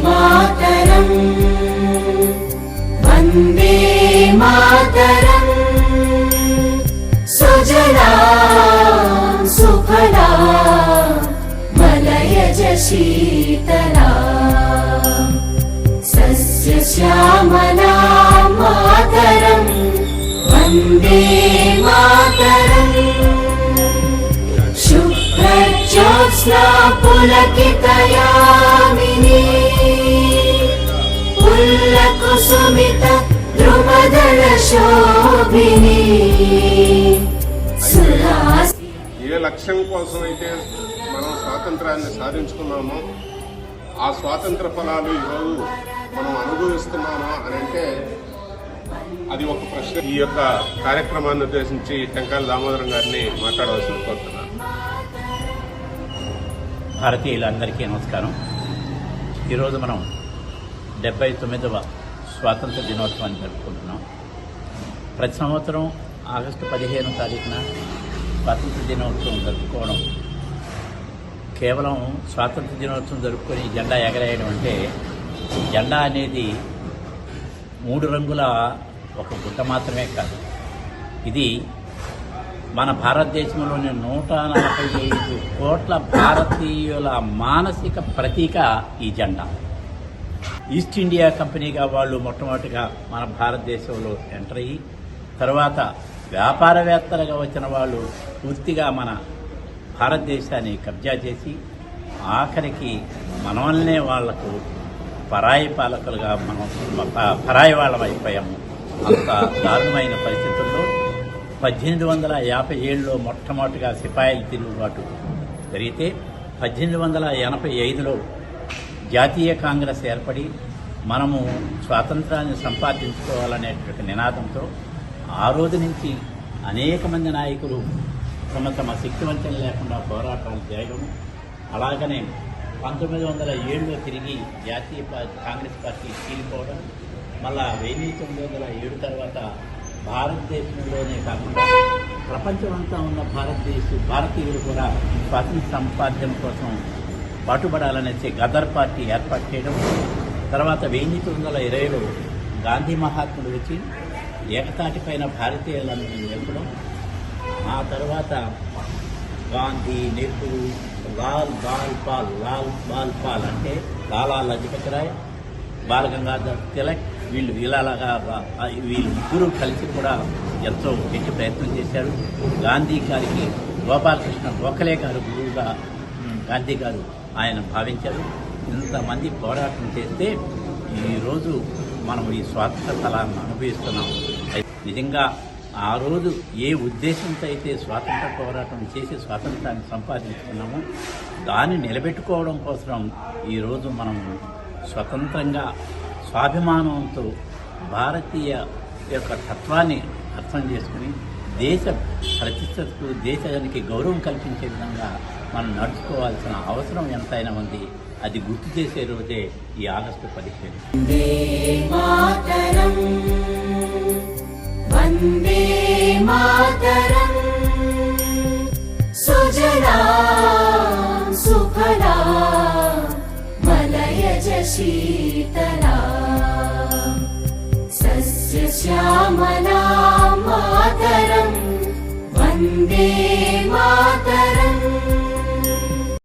मातरम् वन्दे मातरम् सुजला सुफला मलयज शीतला सस्यश्यामला मातरम् वन्दे मातरम् शुभ्रज्योत्स्ना पुलकितयामिनी पुल्लकुसुमित द्रुमदल शोभिनी ఏ లక్ష్యం కోసం అయితే మనం స్వాతంత్రాన్ని సాధించుకున్నామో ఆ స్వాతంత్ర ఫలాలు ఈరోజు మనం అనుభవిస్తున్నామా అని అంటే అది ఒక ప్రశ్న. ఈ యొక్క కార్యక్రమాన్ని ఉద్దేశించి టెంకాయల దామోదరం గారిని మాట్లాడవలసి కోరుతున్నాను. భారతీయులందరికీ నమస్కారం. ఈరోజు మనం 79వ స్వాతంత్ర దినోత్సవాన్ని జరుపుకుంటున్నాం. ప్రతి సంవత్సరం ఆగస్టు 15వ తారీఖున స్వాతంత్ర దినోత్సవం జరుపుకోవడం కేవలం స్వాతంత్ర దినోత్సవం జరుపుకొని జెండా ఎగరేయడం అంటే, జెండా అనేది 3 రంగుల ఒక గుట్ట మాత్రమే కాదు. ఇది మన భారతదేశంలోని 145 కోట్ల భారతీయుల మానసిక ప్రతీక ఈ జెండా. ఈస్ట్ ఇండియా కంపెనీగా వాళ్ళు మొట్టమొదటిగా మన భారతదేశంలో ఎంటర్ అయ్యి, తర్వాత వ్యాపారవేత్తలుగా వచ్చిన వాళ్ళు పూర్తిగా మన భారతదేశాన్ని కబ్జా చేసి, ఆఖరికి మనల్నే వాళ్లకు పరాయి పాలకులుగా మనం పరాయి వాళ్ళం అయిపోయాము. అంత దారుణమైన పరిస్థితుల్లో 1857లో మొట్టమొదటిగా సిపాయిల తిరుగుబాటు జరిగితే, 1885లో జాతీయ కాంగ్రెస్ ఏర్పడి మనము స్వాతంత్రాన్ని సంపాదించుకోవాలనేటువంటి నినాదంతో ఆ రోజు నుంచి అనేక మంది నాయకులు తమ శక్తివంతం లేకుండా పోరాటాలు చేయడం, అలాగనే 1907లో తిరిగి జాతీయ కాంగ్రెస్ పార్టీ చీలిపోవడం, మళ్ళా 1907 తర్వాత భారతదేశంలోనే కాకుండా ప్రపంచమంతా ఉన్న భారతీయులు కూడా స్వాతంత్ర సంపాదన కోసం పాటుపడాలనేసి గదర్ పార్టీ ఏర్పాటు చేయడం, తర్వాత 1920లో గాంధీ మహాత్ముడు వచ్చి ఏకతాటిపైన భారతీయులందరినీ నిలపడం, ఆ తర్వాత గాంధీ, నెహ్రూ, లాల్ బాల్ పాల్ అంటే లాలా లజపతి రాయ్, బాల గంగాధర్ తిలక్, వీళ్ళు ముగ్గురు కలిసి కూడా ఎంతో గట్టి ప్రయత్నం చేశారు. గాంధీ గారికి గోపాలకృష్ణ గోఖలే గారు గురువుగా గాంధీ గారు ఆయన భావించారు. ఇంతమంది పోరాటం చేస్తే ఈరోజు మనం ఈ స్వాతంత్ర ఫలాన్ని అనుభవిస్తున్నాం. నిజంగా ఆ రోజు ఏ ఉద్దేశంతో అయితే స్వాతంత్ర పోరాటం చేసి స్వాతంత్రాన్ని సంపాదించుకున్నామో దాన్ని నిలబెట్టుకోవడం కోసం ఈరోజు మనం స్వతంత్రంగా స్వాభిమానంతో భారతీయ యొక్క తత్వాన్ని అర్థం చేసుకుని దేశ ప్రతిష్టకు, దేశానికి గౌరవం కల్పించే విధంగా మనం నడుచుకోవాల్సిన అవసరం ఎంతైనా ఉంది. అది గుర్తు చేసే రోజే ఈ ఆగస్టు 15. वन्दे मातरम् सुजला सुफला मलयज शीतला सस्यश्यामला मातरम् वन्दे मातरम्